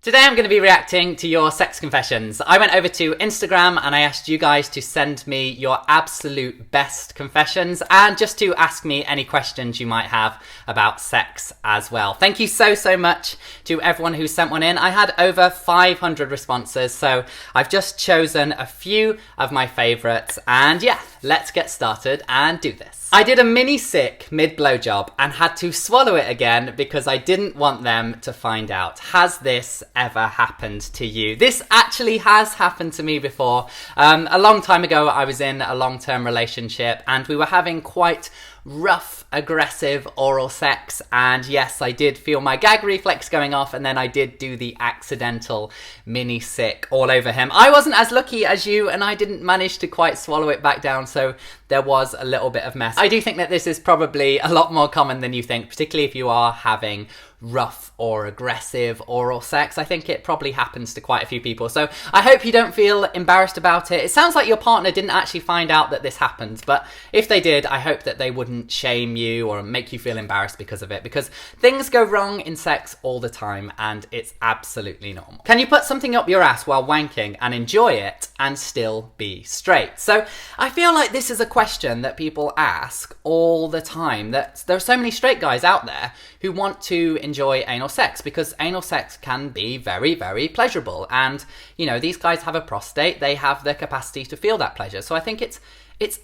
Today I'm going to be reacting to your sex confessions. I went over to Instagram and I asked you guys to send me your absolute best confessions and just to ask me any questions you might have about sex as well. Thank you so much to everyone who sent one in. I had over 500 responses, so I've just chosen a few of my favourites, and yeah, let's get started and do this. I did a mini sick mid blowjob and had to swallow it again because I didn't want them to find out. Has this ever happened to you? This actually has happened to me before. A long time ago, I was in a long-term relationship and we were having quite rough, aggressive oral sex, and yes, I did feel my gag reflex going off, and then I did do the accidental mini sick all over him. I wasn't as lucky as you, and I didn't manage to quite swallow it back down, so there was a little bit of mess. I do think that this is probably a lot more common than you think, particularly if you are having rough or aggressive oral sex. I think it probably happens to quite a few people, so I hope you don't feel embarrassed about it. It sounds like your partner didn't actually find out that this happened, but if they did, I hope that they wouldn't shame you or make you feel embarrassed because of it, because things go wrong in sex all the time and it's absolutely normal. Can you put something up your ass while wanking and enjoy it and still be straight? So I feel like this is a question that people ask all the time, that there are so many straight guys out there who want to enjoy anal sex because anal sex can be very pleasurable, and you know, these guys have a prostate, they have the capacity to feel that pleasure. So I think it's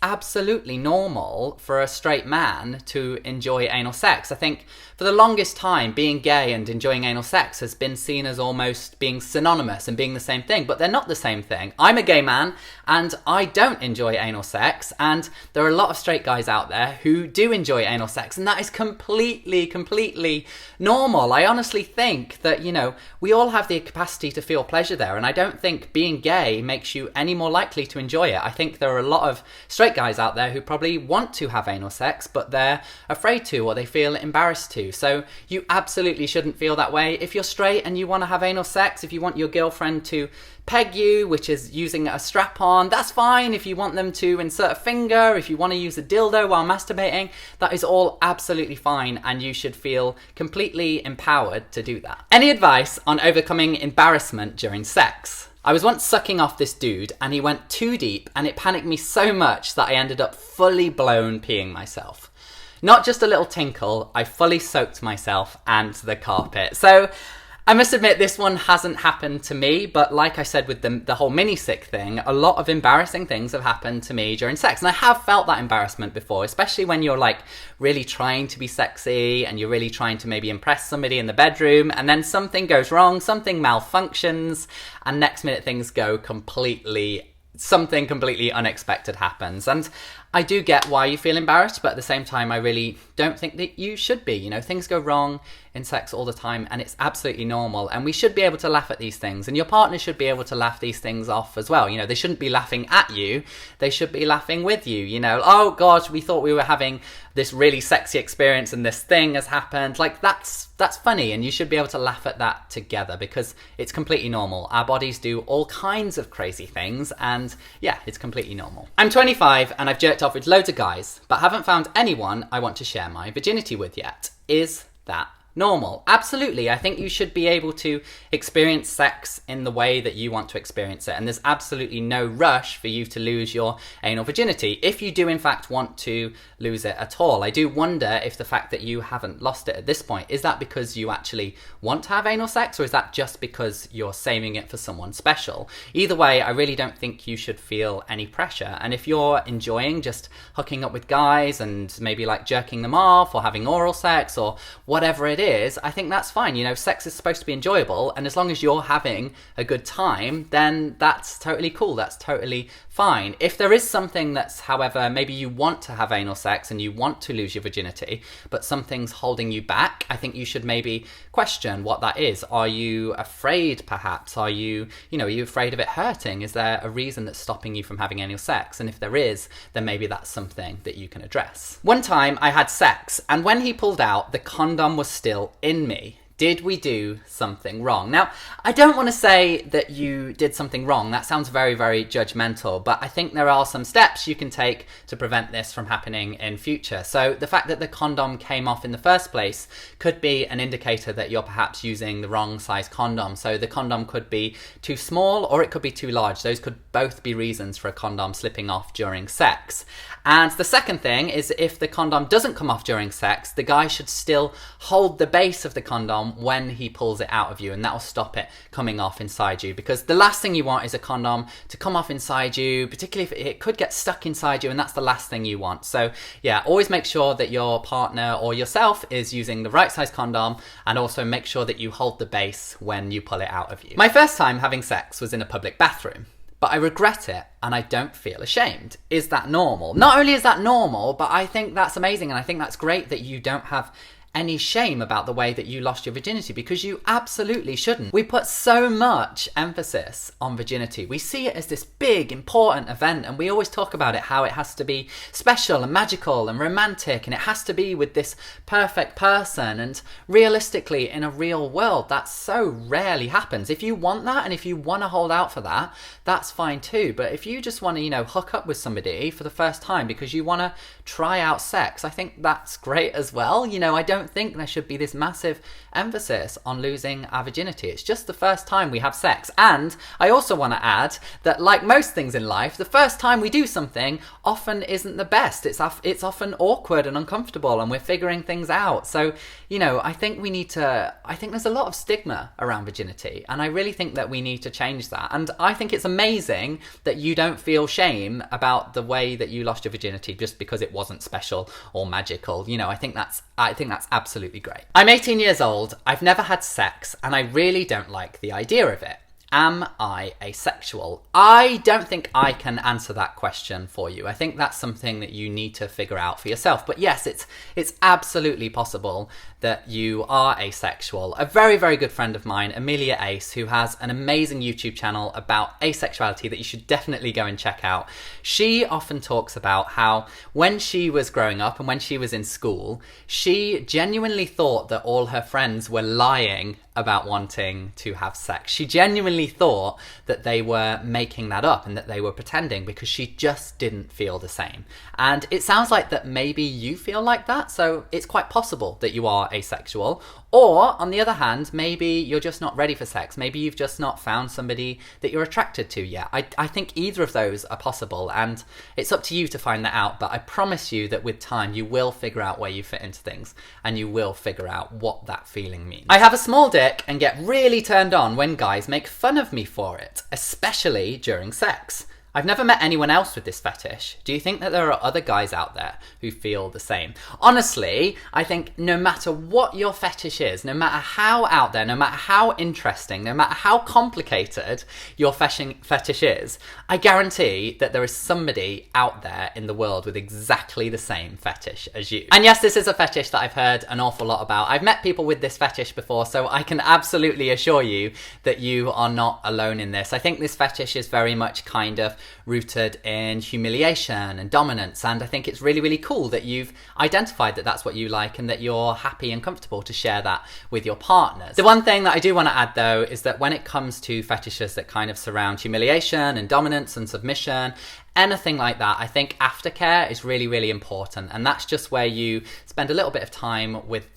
absolutely normal for a straight man to enjoy anal sex. I think for the longest time, being gay and enjoying anal sex has been seen as almost being synonymous and being the same thing, but they're not the same thing. I'm a gay man and I don't enjoy anal sex, and there are a lot of straight guys out there who do enjoy anal sex, and that is completely normal. I honestly think that, you know, we all have the capacity to feel pleasure there, and I don't think being gay makes you any more likely to enjoy it. I think there are a lot of straight guys out there who probably want to have anal sex, but they're afraid to, or they feel embarrassed to. So you absolutely shouldn't feel that way. If you're straight and you want to have anal sex, if you want your girlfriend to peg you, which is using a strap-on, that's fine. If you want them to insert a finger, if you want to use a dildo while masturbating, that is all absolutely fine, and you should feel completely empowered to do that. Any advice on overcoming embarrassment during sex? I was once sucking off this dude and he went too deep, and it panicked me so much that I ended up fully blown peeing myself. Not just a little tinkle, I fully soaked myself and the carpet. So I must admit this one hasn't happened to me, but like I said with the whole mini sick thing, a lot of embarrassing things have happened to me during sex, and I have felt that embarrassment before, especially when you're like really trying to be sexy and you're really trying to maybe impress somebody in the bedroom, and then something goes wrong, something malfunctions, and next minute things go something completely unexpected happens. And I do get why you feel embarrassed, but at the same time, I really don't think that you should be. You know, things go wrong in sex all the time, and it's absolutely normal, and we should be able to laugh at these things, and your partner should be able to laugh these things off as well. You know, they shouldn't be laughing at you, they should be laughing with you. You know, oh gosh, we thought we were having this really sexy experience and this thing has happened. Like, that's funny, and you should be able to laugh at that together because it's completely normal. Our bodies do all kinds of crazy things, and yeah, it's completely normal. I'm 25 and I've jerked off with loads of guys, but haven't found anyone I want to share my virginity with yet. Is that normal? Absolutely. I think you should be able to experience sex in the way that you want to experience it, and there's absolutely no rush for you to lose your anal virginity if you do in fact want to lose it at all. I do wonder if the fact that you haven't lost it at this point, is that because you actually want to have anal sex, or is that just because you're saving it for someone special? Either way, I really don't think you should feel any pressure, and if you're enjoying just hooking up with guys and maybe like jerking them off or having oral sex or whatever it is, I think that's fine. You know, sex is supposed to be enjoyable, and as long as you're having a good time, then that's totally cool, that's totally fine. If there is something that's, however, maybe you want to have anal sex and you want to lose your virginity, but something's holding you back, I think you should maybe question what that is. Are you afraid, perhaps? Are you afraid of it hurting? Is there a reason that's stopping you from having anal sex? And if there is, then maybe that's something that you can address. One time I had sex, and when he pulled out, the condom was still in me. Did we do something wrong? Now, I don't want to say that you did something wrong. That sounds very, very judgmental, but I think there are some steps you can take to prevent this from happening in future. So the fact that the condom came off in the first place could be an indicator that you're perhaps using the wrong size condom. So the condom could be too small or it could be too large. Those could both be reasons for a condom slipping off during sex. And the second thing is, if the condom doesn't come off during sex, the guy should still hold the base of the condom when he pulls it out of you, and that will stop it coming off inside you, because the last thing you want is a condom to come off inside you, particularly if it could get stuck inside you, and that's the last thing you want. So yeah, always make sure that your partner or yourself is using the right size condom, and also make sure that you hold the base when you pull it out of you. My first time having sex was in a public bathroom, but I regret it and I don't feel ashamed. Is that normal? Not only is that normal, but I think that's amazing, and I think that's great that you don't have any shame about the way that you lost your virginity, because you absolutely shouldn't. We put so much emphasis on virginity. We see it as this big, important event, and we always talk about it, how it has to be special and magical and romantic, and it has to be with this perfect person. And realistically, in a real world, that so rarely happens. If you want that and if you want to hold out for that, that's fine too. But if you just want to, hook up with somebody for the first time because you want to try out sex, I think that's great as well. I don't think there should be this massive emphasis on losing our virginity. It's just the first time we have sex. And I also want to add that, like most things in life, the first time we do something often isn't the best. It's often awkward and uncomfortable, and we're figuring things out. So, I think there's a lot of stigma around virginity, and I really think that we need to change that. And I think it's amazing that you don't feel shame about the way that you lost your virginity just because it wasn't special or magical. I think that's absolutely great. I'm 18 years old, I've never had sex, and I really don't like the idea of it. Am I asexual? I don't think I can answer that question for you. I think that's something that you need to figure out for yourself. But yes, it's absolutely possible that you are asexual. A very, very good friend of mine, Amelia Ace, who has an amazing YouTube channel about asexuality that you should definitely go and check out. She often talks about how when she was growing up and when she was in school, she genuinely thought that all her friends were lying about wanting to have sex. She genuinely thought that they were making that up and that they were pretending, because she just didn't feel the same. And it sounds like that maybe you feel like that, so it's quite possible that you are asexual. Or, on the other hand, maybe you're just not ready for sex. Maybe you've just not found somebody that you're attracted to yet. I think either of those are possible, and it's up to you to find that out. But I promise you that with time, you will figure out where you fit into things, and you will figure out what that feeling means. I have a small dick and get really turned on when guys make fun of me for it, especially during sex. I've never met anyone else with this fetish. Do you think that there are other guys out there who feel the same? Honestly, I think no matter what your fetish is, no matter how out there, no matter how interesting, no matter how complicated your fetish is, I guarantee that there is somebody out there in the world with exactly the same fetish as you. And yes, this is a fetish that I've heard an awful lot about. I've met people with this fetish before, so I can absolutely assure you that you are not alone in this. I think this fetish is very much kind of rooted in humiliation and dominance, and I think it's really, really cool that you've identified that that's what you like and that you're happy and comfortable to share that with your partners. The one thing that I do want to add, though, is that when it comes to fetishes that kind of surround humiliation and dominance and submission, anything like that, I think aftercare is really, really important. And that's just where you spend a little bit of time with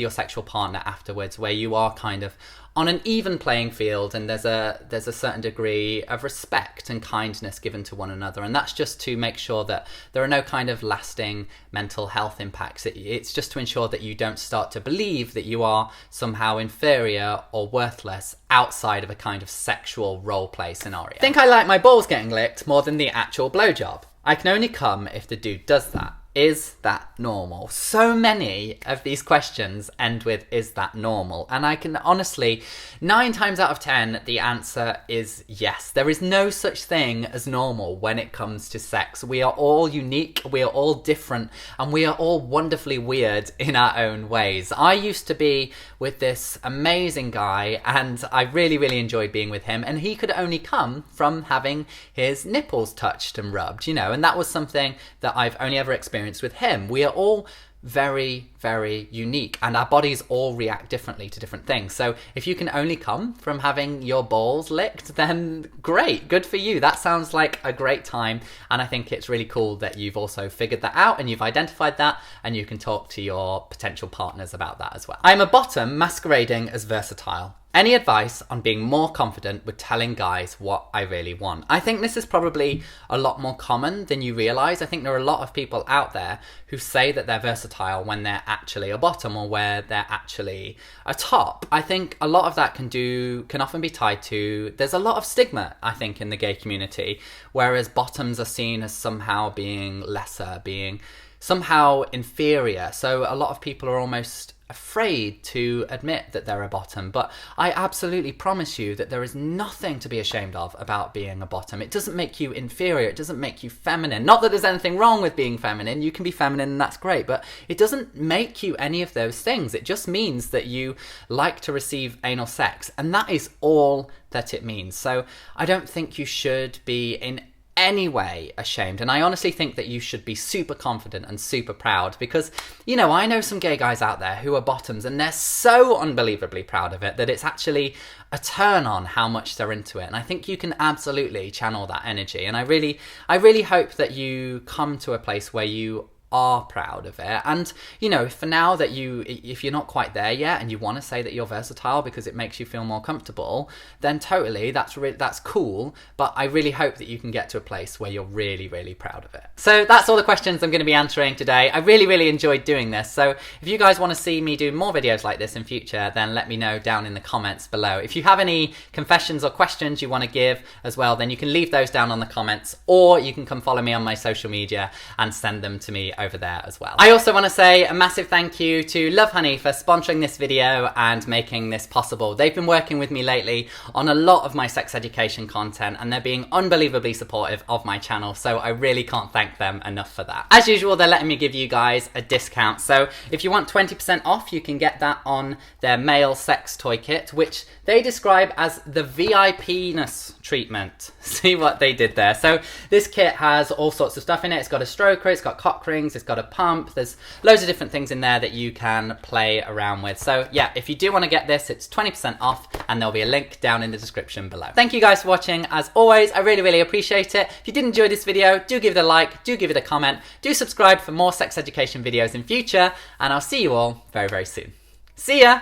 your sexual partner afterwards, where you are kind of on an even playing field, and there's a certain degree of respect and kindness given to one another. And that's just to make sure that there are no kind of lasting mental health impacts. It's just to ensure that you don't start to believe that you are somehow inferior or worthless outside of a kind of sexual role play scenario. I think I like my balls getting licked more than the actual blowjob. I can only come if the dude does that. Is that normal? So many of these questions end with, is that normal? And I can honestly, 9 times out of 10, the answer is yes. There is no such thing as normal when it comes to sex. We are all unique, we are all different, and we are all wonderfully weird in our own ways. I used to be with this amazing guy, and I really, really enjoyed being with him, and he could only come from having his nipples touched and rubbed, and that was something that I've only ever experienced with him. We are all very, very unique, and our bodies all react differently to different things. So if you can only come from having your balls licked, then great, good for you. That sounds like a great time, and I think it's really cool that you've also figured that out and you've identified that, and you can talk to your potential partners about that as well. I'm a bottom masquerading as versatile. Any advice on being more confident with telling guys what I really want? I think this is probably a lot more common than you realise. I think there are a lot of people out there who say that they're versatile when they're actually a bottom, or where they're actually a top. I think a lot of that can often be tied to, there's a lot of stigma, I think, in the gay community, whereas bottoms are seen as somehow being lesser, being somehow inferior. So a lot of people are almost afraid to admit that they're a bottom, but I absolutely promise you that there is nothing to be ashamed of about being a bottom. It doesn't make you inferior, it doesn't make you feminine. Not that there's anything wrong with being feminine, you can be feminine and that's great, but it doesn't make you any of those things. It just means that you like to receive anal sex, and that is all that it means. So I don't think you should be in any way ashamed, and I honestly think that you should be super confident and super proud, because, you know, I know some gay guys out there who are bottoms and they're so unbelievably proud of it that it's actually a turn on how much they're into it. And I think you can absolutely channel that energy, and I really hope that you come to a place where you are proud of it. And, you know, for now, that if you're not quite there yet and you want to say that you're versatile because it makes you feel more comfortable, then totally, that's cool. But I really hope that you can get to a place where you're really, really proud of it. So that's all the questions I'm going to be answering today. I really, really enjoyed doing this. So if you guys want to see me do more videos like this in future, then let me know down in the comments below. If you have any confessions or questions you want to give as well, then you can leave those down on the comments, or you can come follow me on my social media and send them to me over there as well. I also want to say a massive thank you to Love Honey for sponsoring this video and making this possible. They've been working with me lately on a lot of my sex education content, and they're being unbelievably supportive of my channel, so I really can't thank them enough for that. As usual, they're letting me give you guys a discount, so if you want 20% off, you can get that on their male sex toy kit, which they describe as the VIP-ness treatment. See what they did there? So this kit has all sorts of stuff in it. It's got a stroker, it's got cock rings, it's got a pump, there's loads of different things in there that you can play around with. So yeah, if you do want to get this, it's 20% off, and there'll be a link down in the description below. Thank you guys for watching. As always, I really, really appreciate it. If you did enjoy this video, do give it a like, do give it a comment, do subscribe for more sex education videos in future, and I'll see you all very, very soon. See ya!